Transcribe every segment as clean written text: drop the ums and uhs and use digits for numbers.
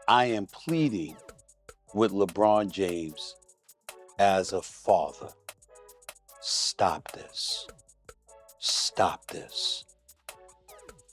I am pleading with LeBron James as a father. Stop this. Stop this.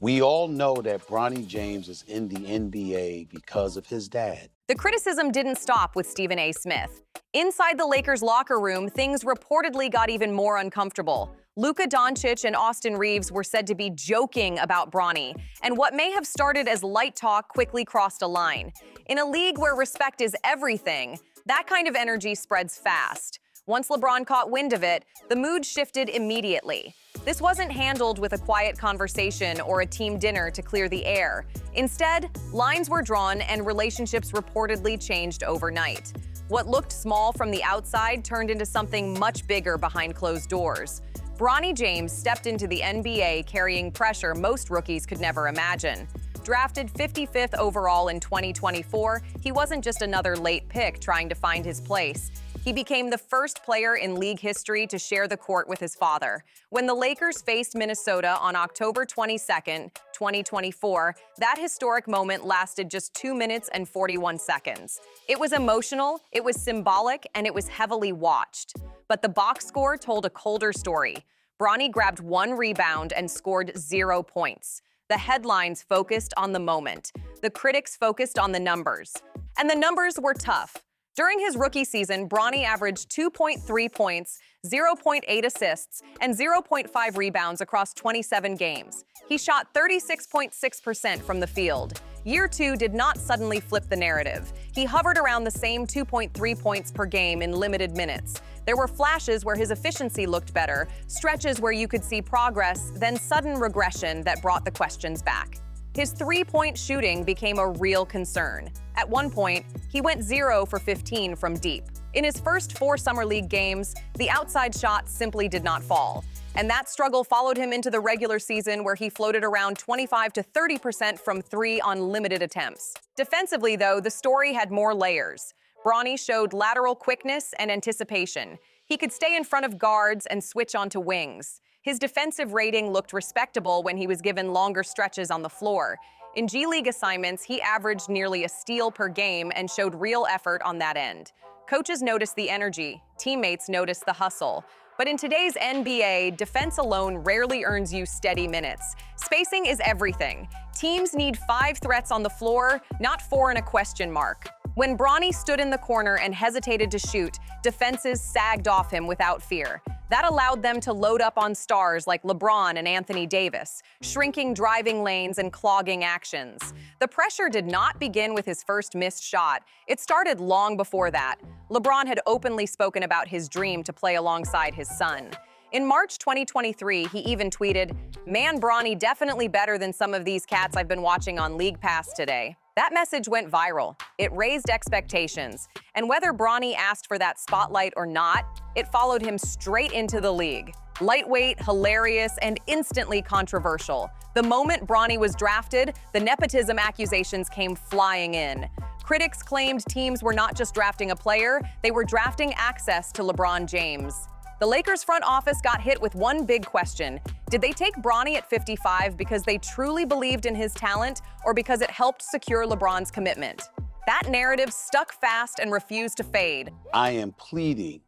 We all know that Bronny James is in the NBA because of his dad. The criticism didn't stop with Stephen A. Smith. Inside the Lakers' locker room, things reportedly got even more uncomfortable. Luka Dončić and Austin Reaves were said to be joking about Bronny, and what may have started as light talk quickly crossed a line. In a league where respect is everything, that kind of energy spreads fast. Once LeBron caught wind of it, the mood shifted immediately. This wasn't handled with a quiet conversation or a team dinner to clear the air. Instead, lines were drawn and relationships reportedly changed overnight. What looked small from the outside turned into something much bigger behind closed doors. Bronny James stepped into the NBA carrying pressure most rookies could never imagine. Drafted 55th overall in 2024, he wasn't just another late pick trying to find his place. He became the first player in league history to share the court with his father. When the Lakers faced Minnesota on October 22nd, 2024, that historic moment lasted just 2 minutes and 41 seconds. It was emotional, it was symbolic, and it was heavily watched. But the box score told a colder story. Bronny grabbed 1 rebound and scored 0 points. The headlines focused on the moment. The critics focused on the numbers. And the numbers were tough. During his rookie season, Bronny averaged 2.3 points, 0.8 assists, and 0.5 rebounds across 27 games. He shot 36.6% from the field. Year 2 did not suddenly flip the narrative. He hovered around the same 2.3 points per game in limited minutes. There were flashes where his efficiency looked better, stretches where you could see progress, then sudden regression that brought the questions back. His three-point shooting became a real concern. At one point, he went 0 for 15 from deep. In his first 4 Summer League games, the outside shot simply did not fall. And that struggle followed him into the regular season where he floated around 25 to 30% from 3 on limited attempts. Defensively, though, the story had more layers. Bronny showed lateral quickness and anticipation. He could stay in front of guards and switch onto wings. His defensive rating looked respectable when he was given longer stretches on the floor. In G League assignments, he averaged nearly a steal per game and showed real effort on that end. Coaches noticed the energy, teammates noticed the hustle. But in today's NBA, defense alone rarely earns you steady minutes. Spacing is everything. Teams need 5 threats on the floor, not 4 and a question mark. When Bronny stood in the corner and hesitated to shoot, defenses sagged off him without fear. That allowed them to load up on stars like LeBron and Anthony Davis, shrinking driving lanes and clogging actions. The pressure did not begin with his first missed shot. It started long before that. LeBron had openly spoken about his dream to play alongside his son. In March 2023, he even tweeted, "Man, Bronny definitely better than some of these cats I've been watching on League Pass today." That message went viral. It raised expectations. And whether Bronny asked for that spotlight or not, it followed him straight into the league. Lightweight, hilarious, and instantly controversial. The moment Bronny was drafted, the nepotism accusations came flying in. Critics claimed teams were not just drafting a player, they were drafting access to LeBron James. The Lakers front office got hit with one big question. Did they take Bronny at 55 because they truly believed in his talent or because it helped secure LeBron's commitment? That narrative stuck fast and refused to fade. I am pleading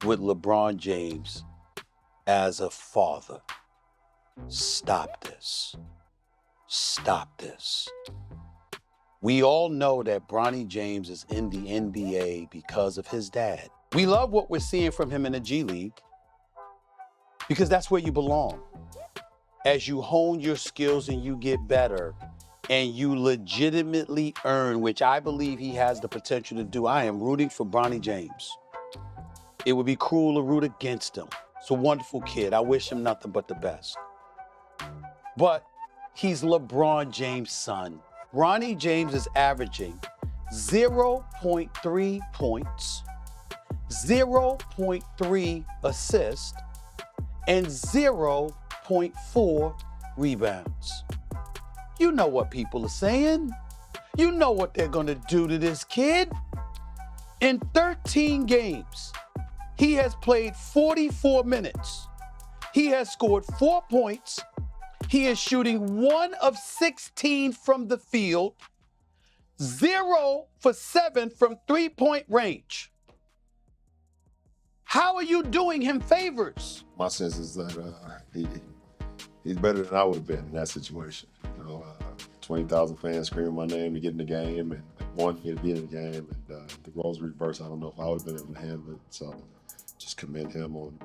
with LeBron James as a father. Stop this. Stop this. We all know that Bronny James is in the NBA because of his dad. We love what we're seeing from him in the G League because that's where you belong. As you hone your skills and you get better and you legitimately earn, which I believe he has the potential to do, I am rooting for Bronny James. It would be cruel to root against him. He's a wonderful kid. I wish him nothing but the best. But he's LeBron James' son. Bronny James is averaging 0.3 points, 0.3 assists, and 0.4 rebounds. You know what people are saying. You know what they're going to do to this kid. In 13 games, he has played 44 minutes. He has scored 4 points. He is shooting 1 of 16 from the field, 0 for 7 from three-point range. How are you doing him favors? My sense is that he's better than I would have been in that situation. 20,000 fans screaming my name to get in the game and wanting me to be in the game. And the roles reversed, I don't know if I would have been able to handle it. So just commend him on,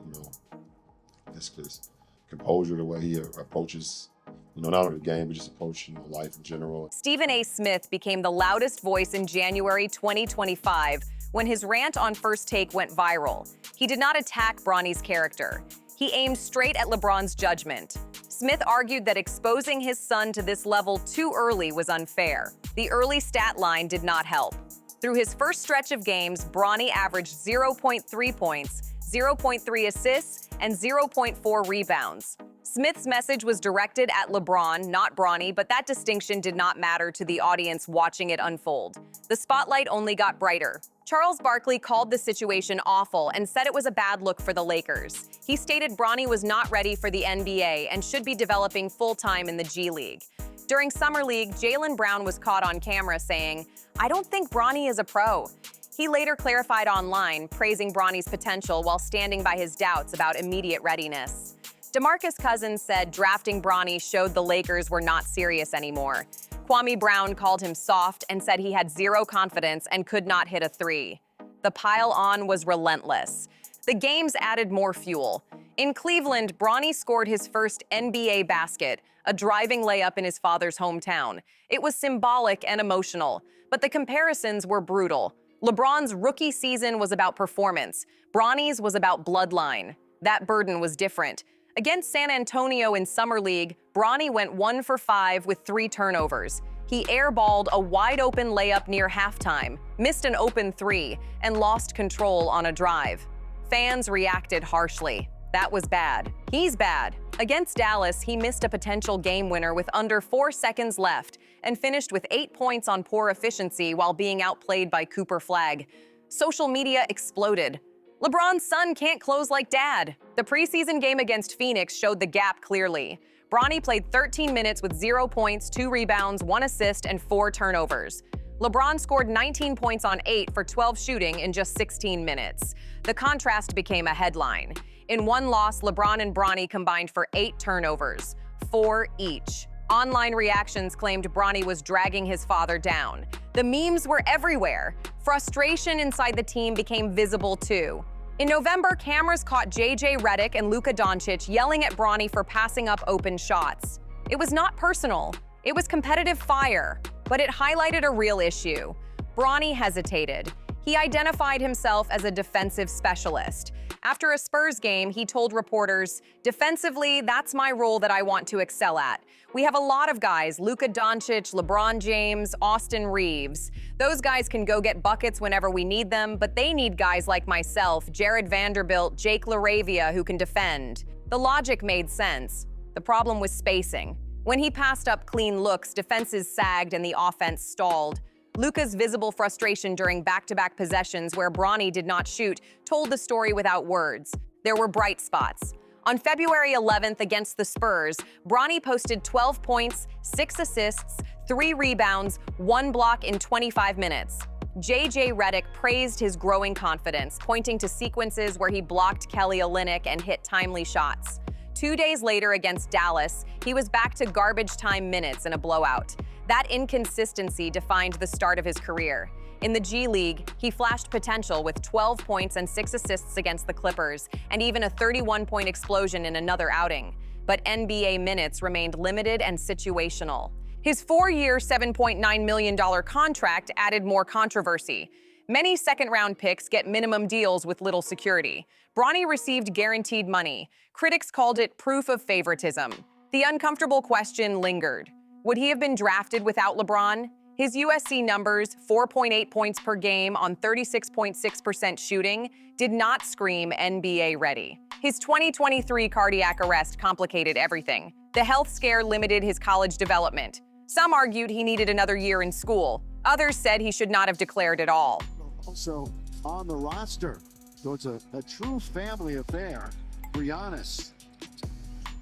his composure, the way he approaches, not only the game, but just approaching life in general. Stephen A. Smith became the loudest voice in January 2025 when his rant on First Take went viral. He did not attack Bronny's character. He aimed straight at LeBron's judgment. Smith argued that exposing his son to this level too early was unfair. The early stat line did not help. Through his first stretch of games, Bronny averaged 0.3 points, 0.3 assists, and 0.4 rebounds. Smith's message was directed at LeBron, not Bronny, but that distinction did not matter to the audience watching it unfold. The spotlight only got brighter. Charles Barkley called the situation awful and said it was a bad look for the Lakers. He stated Bronny was not ready for the NBA and should be developing full-time in the G League. During Summer League, Jaylen Brown was caught on camera saying, "I don't think Bronny is a pro." He later clarified online, praising Bronny's potential while standing by his doubts about immediate readiness. DeMarcus Cousins said drafting Bronny showed the Lakers were not serious anymore. Kwame Brown called him soft and said he had zero confidence and could not hit a three. The pile-on was relentless. The games added more fuel. In Cleveland, Bronny scored his first NBA basket, a driving layup in his father's hometown. It was symbolic and emotional, but the comparisons were brutal. LeBron's rookie season was about performance. Bronny's was about bloodline. That burden was different. Against San Antonio in Summer League, Bronny went 1 for 5 with 3 turnovers. He airballed a wide-open layup near halftime, missed an open 3, and lost control on a drive. Fans reacted harshly. That was bad. He's bad. Against Dallas, he missed a potential game winner with under 4 seconds left and finished with 8 points on poor efficiency while being outplayed by Cooper Flagg. Social media exploded. LeBron's son can't close like dad. The preseason game against Phoenix showed the gap clearly. Bronny played 13 minutes with 0 points, 2 rebounds, 1 assist, and 4 turnovers. LeBron scored 19 points on 8 for 12 shooting in just 16 minutes. The contrast became a headline. In one loss, LeBron and Bronny combined for 8 turnovers, 4 each. Online reactions claimed Bronny was dragging his father down. The memes were everywhere. Frustration inside the team became visible too. In November, cameras caught J.J. Redick and Luka Dončić yelling at Bronny for passing up open shots. It was not personal. It was competitive fire, but it highlighted a real issue. Bronny hesitated. He identified himself as a defensive specialist. After a Spurs game, he told reporters, "Defensively, that's my role that I want to excel at. We have a lot of guys, Luka Dončić, LeBron James, Austin Reaves. Those guys can go get buckets whenever we need them, but they need guys like myself, Jared Vanderbilt, Jake LaRavia, who can defend." The logic made sense. The problem was spacing. When he passed up clean looks, defenses sagged and the offense stalled. Luka's visible frustration during back-to-back possessions where Bronny did not shoot told the story without words. There were bright spots. On February 11th against the Spurs, Bronny posted 12 points, 6 assists, 3 rebounds, 1 block in 25 minutes. J.J. Redick praised his growing confidence, pointing to sequences where he blocked Kelly Olynyk and hit timely shots. 2 days later against Dallas, he was back to garbage time minutes in a blowout. That inconsistency defined the start of his career. In the G League, he flashed potential with 12 points and 6 assists against the Clippers, and even a 31-point explosion in another outing. But NBA minutes remained limited and situational. His 4-year, $7.9 million contract added more controversy. Many second-round picks get minimum deals with little security. Bronny received guaranteed money. Critics called it proof of favoritism. The uncomfortable question lingered. Would he have been drafted without LeBron? His USC numbers, 4.8 points per game on 36.6% shooting, did not scream NBA ready. His 2023 cardiac arrest complicated everything. The health scare limited his college development. Some argued he needed another year in school. Others said he should not have declared at all. Also on the roster, so it's a true family affair for Giannis.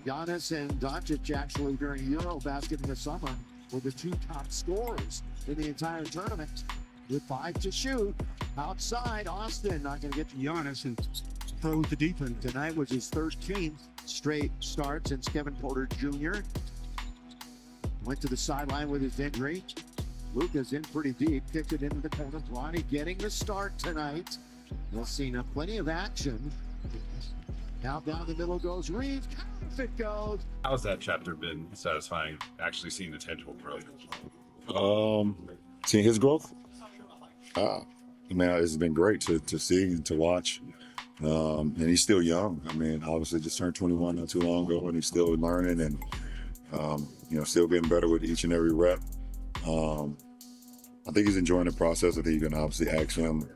Giannis and Dončić actually during Eurobasket in the summer were the 2 top scorers in the entire tournament with 5 to shoot. Outside, Austin not going to get to Giannis and throw the defense. Tonight was his 13th straight start since Kevin Porter Jr. went to the sideline with his injury. Luka's in pretty deep, kicked it into the corner. Bronny getting the start tonight. We'll see now plenty of action. Now down the middle goes Reaves. If it goes. How's that chapter been satisfying, actually seeing the tangible growth? Seeing his growth, man, it's been great to see and to watch. And he's still young. I mean, obviously just turned 21 not too long ago, and he's still learning and still getting better with each and every rep. I think he's enjoying the process. I think you can obviously ask him,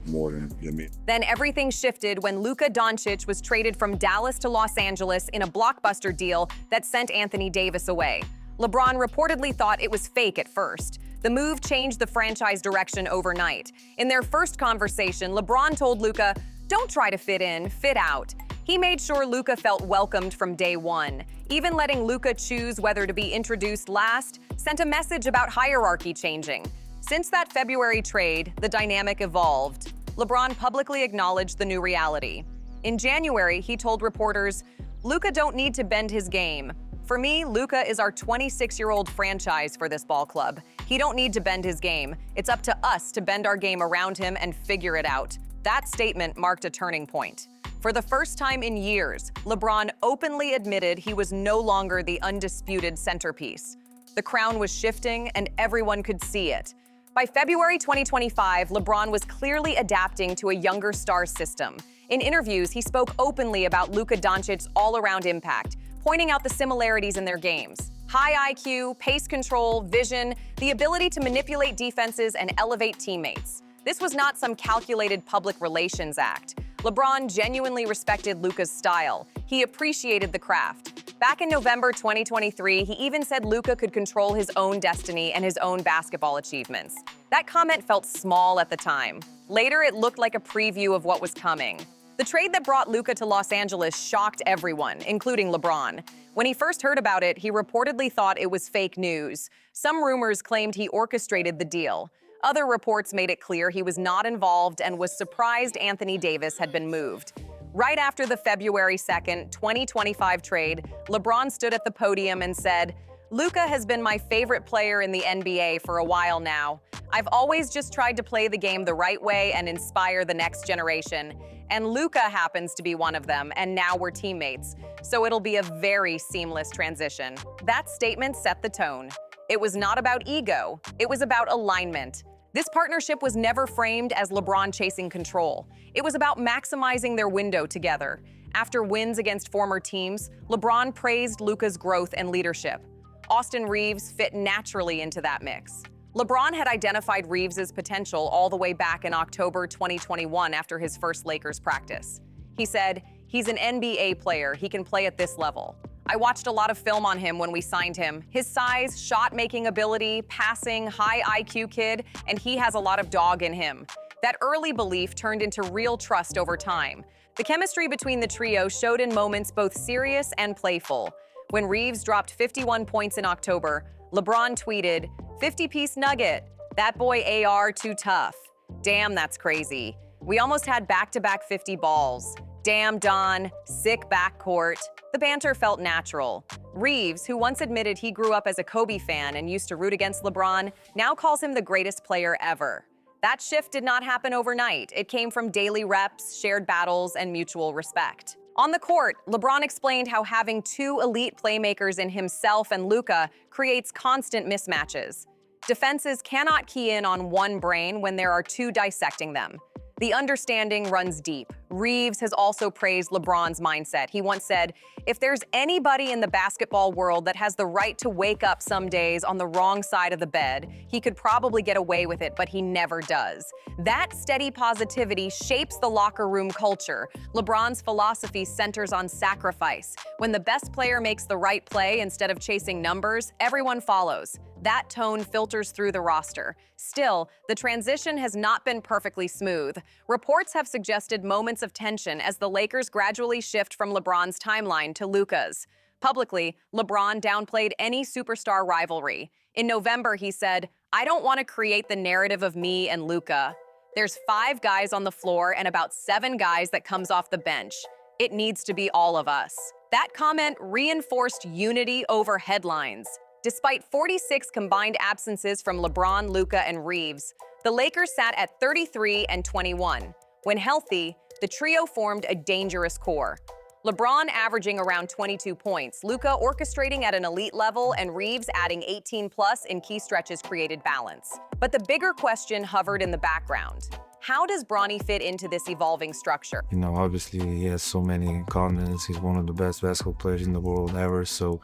more than me. Then everything shifted when Luka Dončić was traded from Dallas to Los Angeles in a blockbuster deal that sent Anthony Davis away. LeBron reportedly thought it was fake at first. The move changed the franchise direction overnight. In their first conversation, LeBron told Luka, "Don't try to fit in, fit out." He made sure Luka felt welcomed from day one. Even letting Luka choose whether to be introduced last sent a message about hierarchy changing. Since that February trade, the dynamic evolved. LeBron publicly acknowledged the new reality. In January, he told reporters, "Luka don't need to bend his game. For me, Luka is our 26-year-old franchise for this ball club. He don't need to bend his game. It's up to us to bend our game around him and figure it out." That statement marked a turning point. For the first time in years, LeBron openly admitted he was no longer the undisputed centerpiece. The crown was shifting, and everyone could see it. By February 2025, LeBron was clearly adapting to a younger star system. In interviews, he spoke openly about Luka Dončic's all-around impact, pointing out the similarities in their games. High IQ, pace control, vision, the ability to manipulate defenses and elevate teammates. This was not some calculated public relations act. LeBron genuinely respected Luka's style. He appreciated the craft. Back in November 2023, he even said Luka could control his own destiny and his own basketball achievements. That comment felt small at the time. Later, it looked like a preview of what was coming. The trade that brought Luka to Los Angeles shocked everyone, including LeBron. When he first heard about it, he reportedly thought it was fake news. Some rumors claimed he orchestrated the deal. Other reports made it clear he was not involved and was surprised Anthony Davis had been moved. Right after the February 2nd, 2025 trade, LeBron stood at the podium and said, "Luka has been my favorite player in the NBA for a while now. I've always just tried to play the game the right way and inspire the next generation. And Luka happens to be one of them, and now we're teammates. So it'll be a very seamless transition." That statement set the tone. It was not about ego, it was about alignment. This partnership was never framed as LeBron chasing control. It was about maximizing their window together. After wins against former teams, LeBron praised Luka's growth and leadership. Austin Reaves fit naturally into that mix. LeBron had identified Reaves' potential all the way back in October 2021 after his first Lakers practice. He said, "He's an NBA player, he can play at this level. I watched a lot of film on him when we signed him. His size, shot-making ability, passing, high IQ kid, and he has a lot of dog in him." That early belief turned into real trust over time. The chemistry between the trio showed in moments both serious and playful. When Reaves dropped 51 points in October, LeBron tweeted, "50-piece nugget. That boy AR too tough. Damn, that's crazy. We almost had back-to-back 50 balls. Damn, Don, sick backcourt." The banter felt natural. Reaves, who once admitted he grew up as a Kobe fan and used to root against LeBron, now calls him the greatest player ever. That shift did not happen overnight. It came from daily reps, shared battles, and mutual respect. On the court, LeBron explained how having two elite playmakers in himself and Luka creates constant mismatches. Defenses cannot key in on one brain when there are two dissecting them. The understanding runs deep. Reaves has also praised LeBron's mindset. He once said, "If there's anybody in the basketball world that has the right to wake up some days on the wrong side of the bed, he could probably get away with it, but he never does." That steady positivity shapes the locker room culture. LeBron's philosophy centers on sacrifice. When the best player makes the right play instead of chasing numbers, everyone follows. That tone filters through the roster. Still, the transition has not been perfectly smooth. Reports have suggested moments of tension as the Lakers gradually shift from LeBron's timeline to Luka's. Publicly, LeBron downplayed any superstar rivalry. In November, he said, "I don't want to create the narrative of me and Luka. There's 5 guys on the floor and about 7 guys that comes off the bench. It needs to be all of us." That comment reinforced unity over headlines. Despite 46 combined absences from LeBron, Luka, and Reaves, the Lakers sat at 33 and 21. When healthy, the trio formed a dangerous core. LeBron averaging around 22 points, Luka orchestrating at an elite level, and Reaves adding 18+ in key stretches created balance. But the bigger question hovered in the background. How does Bronny fit into this evolving structure? You know, obviously he has so many continents. He's one of the best basketball players in the world ever. So,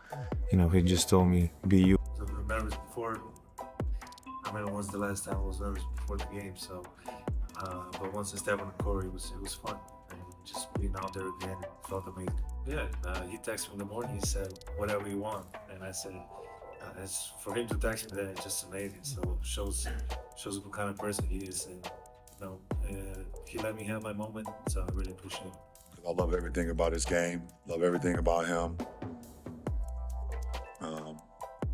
you know, he just told me, be you. So remembers before, I mean, when's the last time I was nervous before the game? So, but once I stepped on the court, it was fun. And just being out there again felt amazing. Yeah, he texted me in the morning. He said, "Whatever you want," and I said, "It's for him to text me that. It's just amazing." So shows what kind of person he is, and you know, he let me have my moment. So I really appreciate it. I love everything about his game. Love everything about him.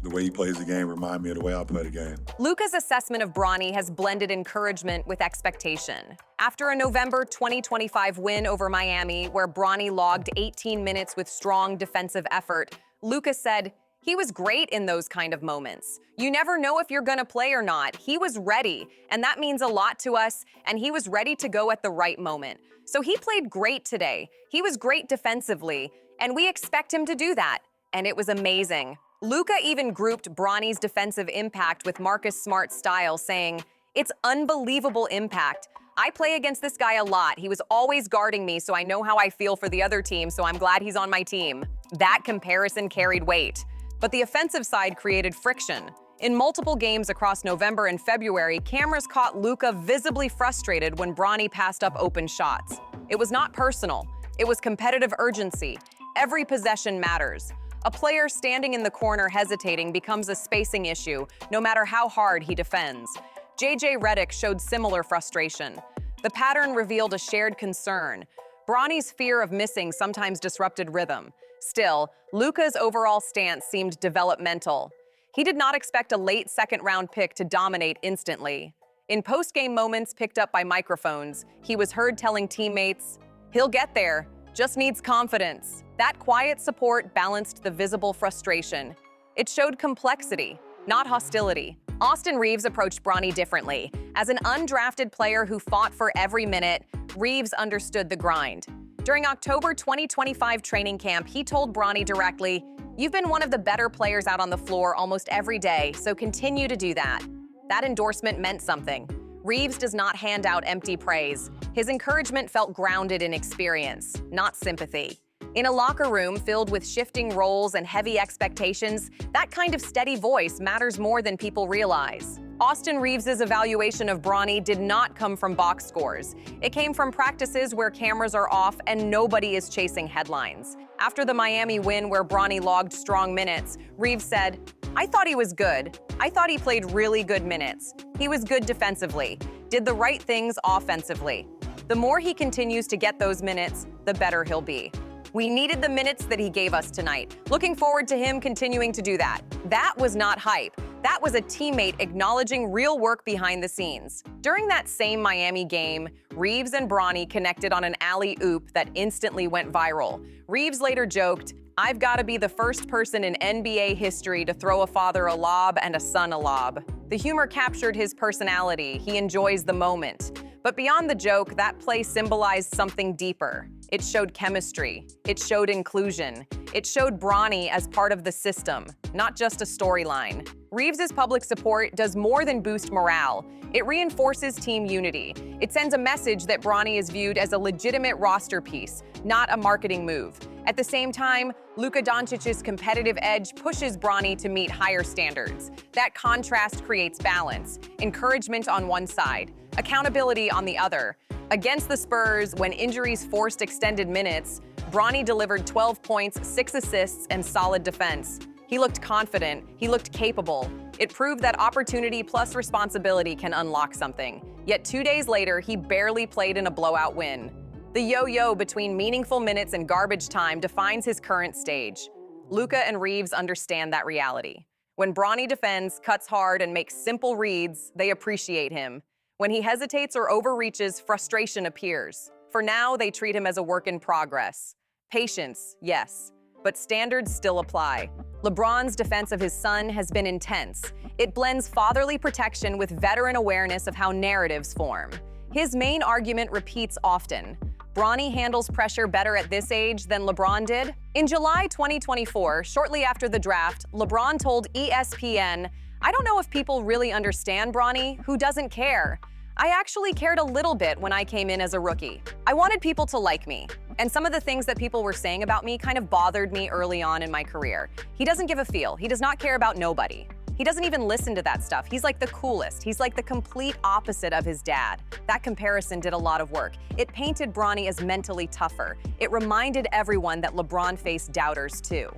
The way he plays the game reminds me of the way I play the game. Luka's assessment of Bronny has blended encouragement with expectation. After a November 2025 win over Miami, where Bronny logged 18 minutes with strong defensive effort, Luka said, "He was great in those kind of moments. You never know if you're gonna play or not. He was ready, and that means a lot to us, and he was ready to go at the right moment. So he played great today. He was great defensively, and we expect him to do that. And it was amazing." Luka even grouped Bronny's defensive impact with Marcus Smart's style, saying, "It's unbelievable impact. I play against this guy a lot. He was always guarding me, so I know how I feel for the other team, so I'm glad he's on my team." That comparison carried weight. But the offensive side created friction. In multiple games across November and February, cameras caught Luka visibly frustrated when Bronny passed up open shots. It was not personal. It was competitive urgency. Every possession matters. A player standing in the corner hesitating becomes a spacing issue, no matter how hard he defends. JJ Redick showed similar frustration. The pattern revealed a shared concern. Bronny's fear of missing sometimes disrupted rhythm. Still, Luka's overall stance seemed developmental. He did not expect a late second-round pick to dominate instantly. In post-game moments picked up by microphones, he was heard telling teammates, "He'll get there, just needs confidence." That quiet support balanced the visible frustration. It showed complexity, not hostility. Austin Reaves approached Bronny differently. As an undrafted player who fought for every minute, Reaves understood the grind. During October 2025 training camp, he told Bronny directly, "You've been one of the better players out on the floor almost every day, so continue to do that." That endorsement meant something. Reaves does not hand out empty praise. His encouragement felt grounded in experience, not sympathy. In a locker room filled with shifting roles and heavy expectations, that kind of steady voice matters more than people realize. Austin Reaves' evaluation of Bronny did not come from box scores. It came from practices where cameras are off and nobody is chasing headlines. After the Miami win where Bronny logged strong minutes, Reaves said, "I thought he was good. I thought he played really good minutes. He was good defensively, did the right things offensively. The more he continues to get those minutes, the better he'll be. We needed the minutes that he gave us tonight. Looking forward to him continuing to do that." That was not hype. That was a teammate acknowledging real work behind the scenes. During that same Miami game, Reaves and Bronny connected on an alley-oop that instantly went viral. Reaves later joked, "I've got to be the first person in NBA history to throw a father a lob and a son a lob." The humor captured his personality. He enjoys the moment. But beyond the joke, that play symbolized something deeper. It showed chemistry. It showed inclusion. It showed Bronny as part of the system, not just a storyline. Reaves' public support does more than boost morale. It reinforces team unity. It sends a message that Bronny is viewed as a legitimate roster piece, not a marketing move. At the same time, Luka Dončić's competitive edge pushes Bronny to meet higher standards. That contrast creates balance, encouragement on one side, accountability on the other. Against the Spurs, when injuries forced extended minutes, Bronny delivered 12 points, 6 assists, and solid defense. He looked confident. He looked capable. It proved that opportunity plus responsibility can unlock something. Yet 2 days later, he barely played in a blowout win. The yo-yo between meaningful minutes and garbage time defines his current stage. Luka and Reaves understand that reality. When Bronny defends, cuts hard, and makes simple reads, they appreciate him. When he hesitates or overreaches, frustration appears. For now, they treat him as a work in progress. Patience, yes, but standards still apply. LeBron's defense of his son has been intense. It blends fatherly protection with veteran awareness of how narratives form. His main argument repeats often. Bronny handles pressure better at this age than LeBron did. In July 2024, shortly after the draft, LeBron told ESPN, "I don't know if people really understand Bronny, who doesn't care. I actually cared a little bit when I came in as a rookie. I wanted people to like me. And some of the things that people were saying about me kind of bothered me early on in my career. He doesn't give a feel. He does not care about nobody. He doesn't even listen to that stuff. He's like the coolest. He's like the complete opposite of his dad." That comparison did a lot of work. It painted Bronny as mentally tougher. It reminded everyone that LeBron faced doubters too.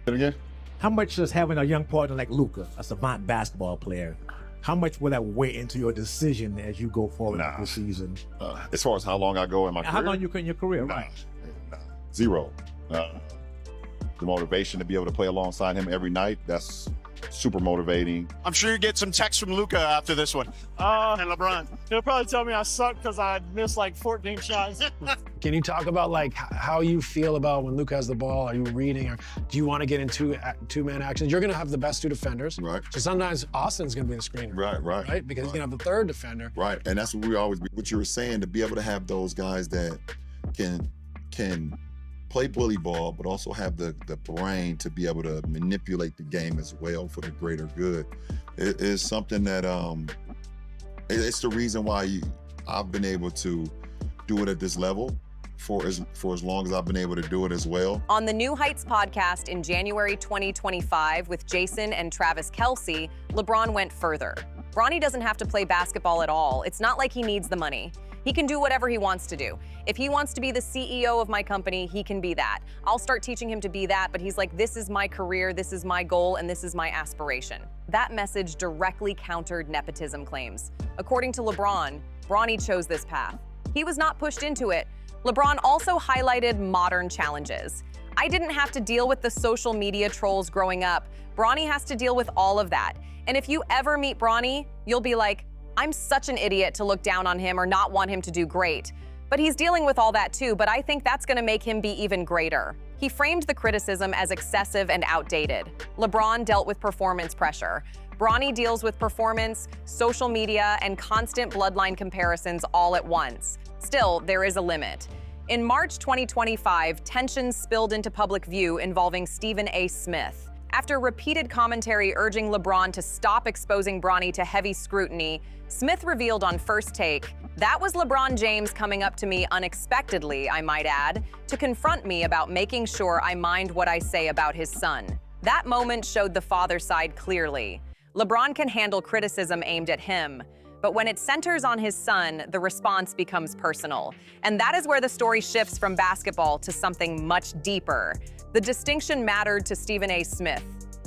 How much does having a young partner like Luka, a savant basketball player, how much will that weigh into your decision as you go forward this season? As far as how long I go in my career? How long you in your career, right? Zero. The motivation to be able to play alongside him every night, that's super motivating. I'm sure you get some texts from Luka after this one. And LeBron. He'll probably tell me I suck because I missed like 14 shots. Can you talk about like how you feel about when Luka has the ball? Are you reading, or do you want to get into two-man actions? You're going to have the best two defenders. Right. So sometimes Austin's going to be the screener. Right? Because he's going to have the third defender. Right. And that's what we always, what you were saying, to be able to have those guys that can play bully ball, but also have the brain to be able to manipulate the game as well for the greater good. It is something that, it's the reason why I've been able to do it at this level for as long as I've been able to do it as well. On the New Heights podcast in January 2025 with Jason and Travis Kelce, LeBron went further. Bronny doesn't have to play basketball at all. It's not like he needs the money. He can do whatever he wants to do. If he wants to be the CEO of my company, he can be that. I'll start teaching him to be that, but he's like, this is my career, this is my goal, and this is my aspiration. That message directly countered nepotism claims. According to LeBron, Bronny chose this path. He was not pushed into it. LeBron also highlighted modern challenges. I didn't have to deal with the social media trolls growing up. Bronny has to deal with all of that. And if you ever meet Bronny, you'll be like, I'm such an idiot to look down on him or not want him to do great. But he's dealing with all that too, but I think that's gonna make him be even greater. He framed the criticism as excessive and outdated. LeBron dealt with performance pressure. Bronny deals with performance, social media, and constant bloodline comparisons all at once. Still, there is a limit. In March 2025, tensions spilled into public view involving Stephen A. Smith. After repeated commentary urging LeBron to stop exposing Bronny to heavy scrutiny, Smith revealed on First Take, "That was LeBron James coming up to me unexpectedly, I might add, to confront me about making sure I mind what I say about his son." That moment showed the father side clearly. LeBron can handle criticism aimed at him, but when it centers on his son, the response becomes personal. And that is where the story shifts from basketball to something much deeper. The distinction mattered to Stephen A. Smith.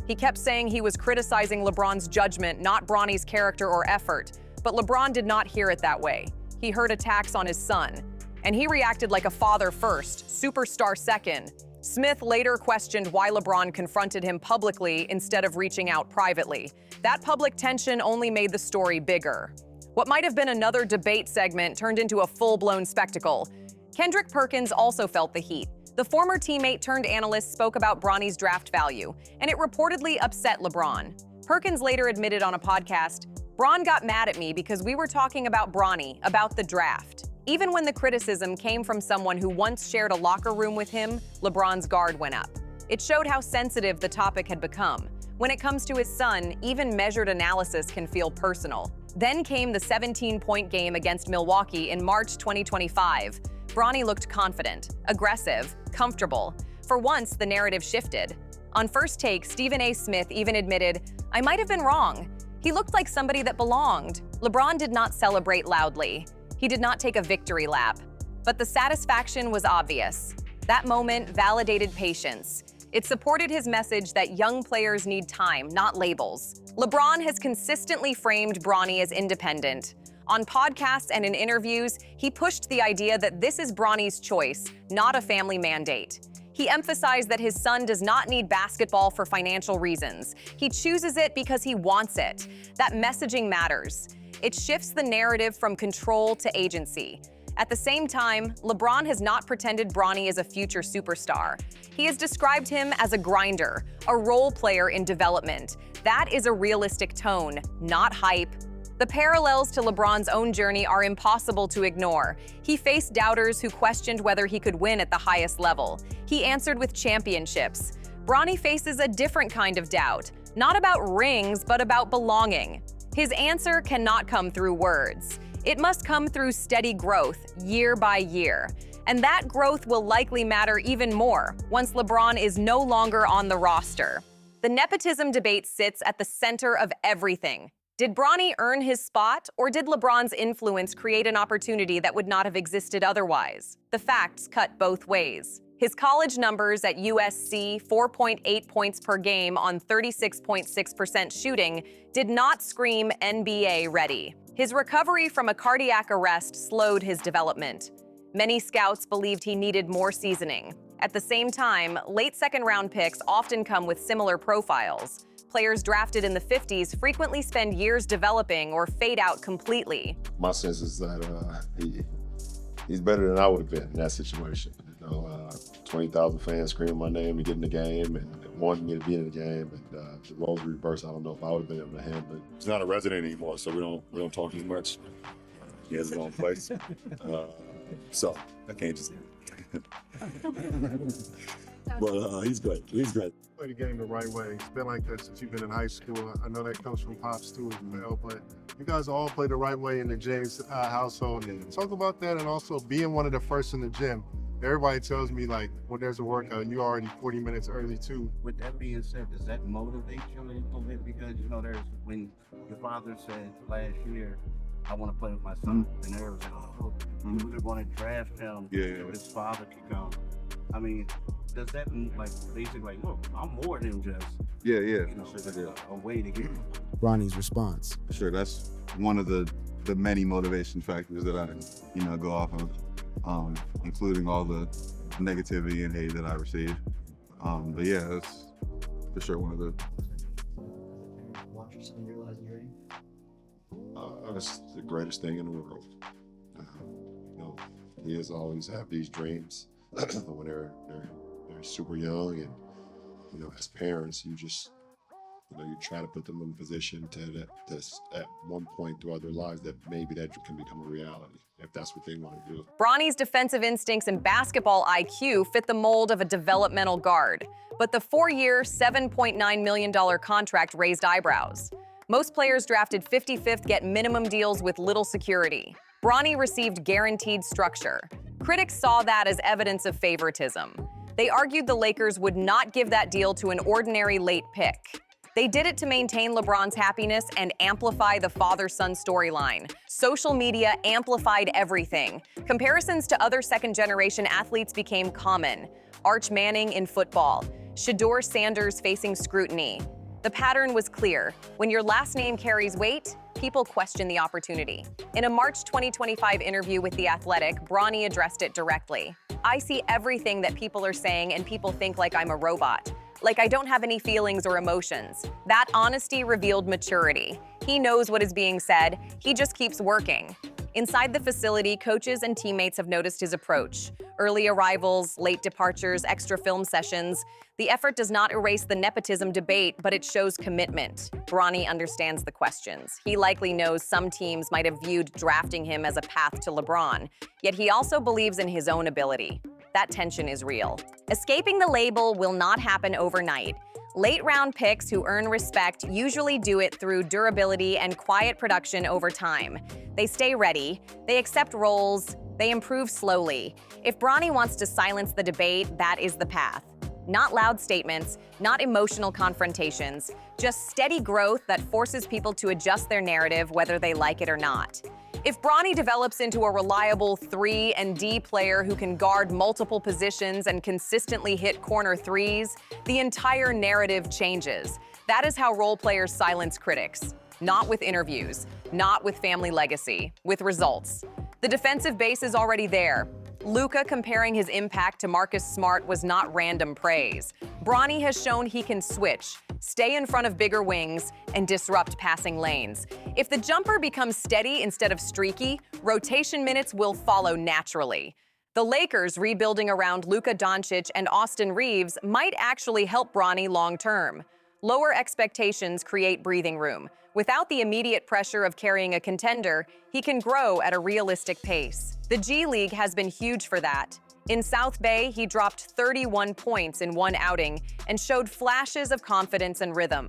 He kept saying he was criticizing LeBron's judgment, not Bronny's character or effort. But LeBron did not hear it that way. He heard attacks on his son. And he reacted like a father first, superstar second. Smith later questioned why LeBron confronted him publicly instead of reaching out privately. That public tension only made the story bigger. What might have been another debate segment turned into a full-blown spectacle. Kendrick Perkins also felt the heat. The former teammate turned analyst spoke about Bronny's draft value, and it reportedly upset LeBron. Perkins later admitted on a podcast, "Bron got mad at me because we were talking about Bronny, about the draft." Even when the criticism came from someone who once shared a locker room with him, LeBron's guard went up. It showed how sensitive the topic had become. When it comes to his son, even measured analysis can feel personal. Then came the 17-point game against Milwaukee in March 2025. Bronny looked confident, aggressive, comfortable. For once, the narrative shifted. On First Take, Stephen A. Smith even admitted, "I might have been wrong. He looked like somebody that belonged." LeBron did not celebrate loudly. He did not take a victory lap. But the satisfaction was obvious. That moment validated patience. It supported his message that young players need time, not labels. LeBron has consistently framed Bronny as independent. On podcasts and in interviews, he pushed the idea that this is Bronny's choice, not a family mandate. He emphasized that his son does not need basketball for financial reasons. He chooses it because he wants it. That messaging matters. It shifts the narrative from control to agency. At the same time, LeBron has not pretended Bronny is a future superstar. He has described him as a grinder, a role player in development. That is a realistic tone, not hype. The parallels to LeBron's own journey are impossible to ignore. He faced doubters who questioned whether he could win at the highest level. He answered with championships. Bronny faces a different kind of doubt, not about rings, but about belonging. His answer cannot come through words. It must come through steady growth, year by year. And that growth will likely matter even more once LeBron is no longer on the roster. The nepotism debate sits at the center of everything. Did Bronny earn his spot, or did LeBron's influence create an opportunity that would not have existed otherwise? The facts cut both ways. His college numbers at USC, 4.8 points per game on 36.6% shooting, did not scream NBA ready. His recovery from a cardiac arrest slowed his development. Many scouts believed he needed more seasoning. At the same time, late second-round picks often come with similar profiles. Players drafted in the 50s frequently spend years developing or fade out completely. My sense is that he's better than I would have been in that situation. 20,000 fans screaming my name to get in the game and wanting me to be in the game. And the roles reversed, I don't know if I would have been able to handle it. He's not a resident anymore, so we don't talk as much. He has his own place. So I can't just. But he's great. He's great. Play the game the right way. It's been like that since you've been in high school. I know that comes from Pops too as well, but you guys all play the right way in the James household. And talk about that, and also being one of the first in the gym. Everybody tells me, like, when there's a workout, you're already 40 minutes early too. With that being said, does that motivate you a little bit? Because, you know, there's when your father said last year, I want to play with my son, and there was you were going to draft him so his father could come. I mean, does that like basically like, look, I'm more than just you know, a way to get Bronny's response? Sure, that's one of the many motivation factors that I go off of, including all the negativity and hate that I receive. But yeah, that's for sure one of the. Watch your son realize you're in. It's the greatest thing in the world. He has always had these dreams when they're super young, and as parents, you just you try to put them in a position to at one point throughout their lives that maybe that can become a reality if that's what they want to do. Bronny's defensive instincts and basketball IQ fit the mold of a developmental guard, but the 4-year, $7.9 million contract raised eyebrows. Most players drafted 55th get minimum deals with little security. Bronny received guaranteed structure. Critics saw that as evidence of favoritism. They argued the Lakers would not give that deal to an ordinary late pick. They did it to maintain LeBron's happiness and amplify the father-son storyline. Social media amplified everything. Comparisons to other second-generation athletes became common. Arch Manning in football, Shedeur Sanders facing scrutiny. The pattern was clear. When your last name carries weight, people question the opportunity. In a March 2025 interview with The Athletic, Bronny addressed it directly. I see everything that people are saying, and people think like I'm a robot. Like I don't have any feelings or emotions. That honesty revealed maturity. He knows what is being said. He just keeps working. Inside the facility, coaches and teammates have noticed his approach. Early arrivals, late departures, extra film sessions. The effort does not erase the nepotism debate, but it shows commitment. Bronny understands the questions. He likely knows some teams might have viewed drafting him as a path to LeBron, yet he also believes in his own ability. That tension is real. Escaping the label will not happen overnight. Late-round picks who earn respect usually do it through durability and quiet production over time. They stay ready, they accept roles, they improve slowly. If Bronny wants to silence the debate, that is the path. Not loud statements, not emotional confrontations, just steady growth that forces people to adjust their narrative whether they like it or not. If Bronny develops into a reliable 3 and D player who can guard multiple positions and consistently hit corner threes, the entire narrative changes. That is how role players silence critics. Not with interviews, not with family legacy, with results. The defensive base is already there. Luka comparing his impact to Marcus Smart was not random praise. Bronny has shown he can switch, stay in front of bigger wings, and disrupt passing lanes. If the jumper becomes steady instead of streaky, rotation minutes will follow naturally. The Lakers rebuilding around Luka Dončić and Austin Reaves might actually help Bronny long-term. Lower expectations create breathing room. Without the immediate pressure of carrying a contender, he can grow at a realistic pace. The G League has been huge for that. In South Bay, he dropped 31 points in one outing and showed flashes of confidence and rhythm.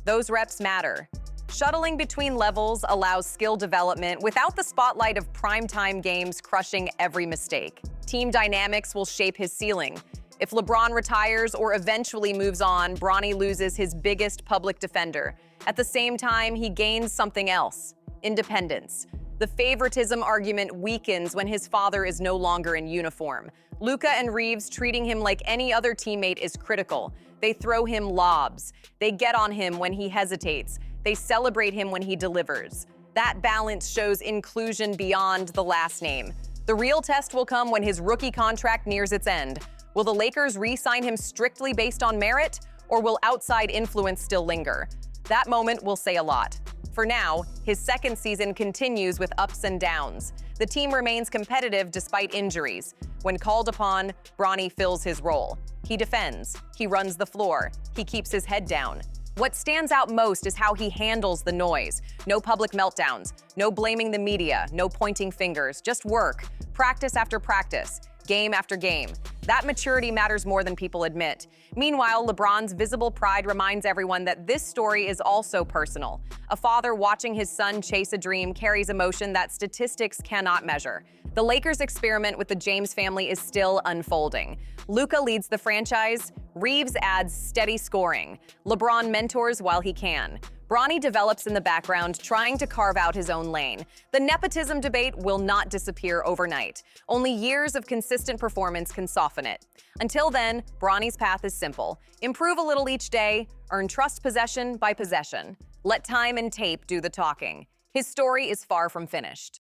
Those reps matter. Shuttling between levels allows skill development without the spotlight of primetime games crushing every mistake. Team dynamics will shape his ceiling. If LeBron retires or eventually moves on, Bronny loses his biggest public defender. At the same time, he gains something else: independence. The favoritism argument weakens when his father is no longer in uniform. Luka and Reaves treating him like any other teammate is critical. They throw him lobs. They get on him when he hesitates. They celebrate him when he delivers. That balance shows inclusion beyond the last name. The real test will come when his rookie contract nears its end. Will the Lakers re-sign him strictly based on merit, or will outside influence still linger? That moment will say a lot. For now, his second season continues with ups and downs. The team remains competitive despite injuries. When called upon, Bronny fills his role. He defends, he runs the floor, he keeps his head down. What stands out most is how he handles the noise. No public meltdowns, no blaming the media, no pointing fingers, just work, practice after practice, game after game. That maturity matters more than people admit. Meanwhile, LeBron's visible pride reminds everyone that this story is also personal. A father watching his son chase a dream carries emotion that statistics cannot measure. The Lakers' experiment with the James family is still unfolding. Luka leads the franchise, Reaves adds steady scoring. LeBron mentors while he can. Bronny develops in the background, trying to carve out his own lane. The nepotism debate will not disappear overnight. Only years of consistent performance can soften it. Until then, Bronny's path is simple. Improve a little each day, earn trust possession by possession. Let time and tape do the talking. His story is far from finished.